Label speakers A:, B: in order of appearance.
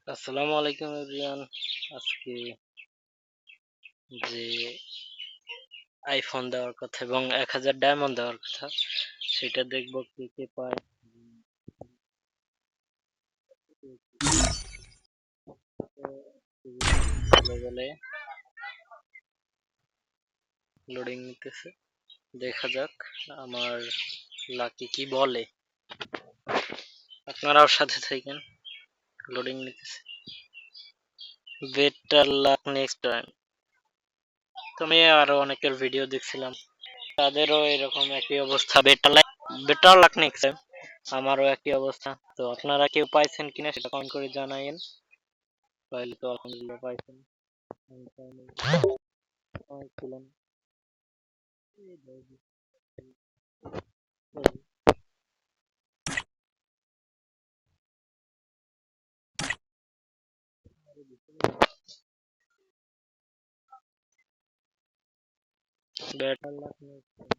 A: আসসালামু আলাইকুম এভরিওয়ান। আজকে যে আইফোন দেওয়ার কথা এবং 1000 ডায়মন্ড দেওয়ার কথা সেটা দেখবো কে কে পায়। বলে লোডিং নিতেছে, দেখা যাক আমার লাকি কি বলে। আপনারাও সাথে থাকেন, লোডিং নিতেছে। Better luck next time. তুমি আরো অনেকের ভিডিও দেখছিলাম, তাদেরও এরকম একই অবস্থা। বেটার লাক নেক্সট টাইম, আমারও একই অবস্থা। তো আপনারা কেউ পাইছেন কিনা সেটা কমেন্ট করে জানাইন। পাইলে তো আলহামদুলিল্লাহ পাইছেন। Better luck next time.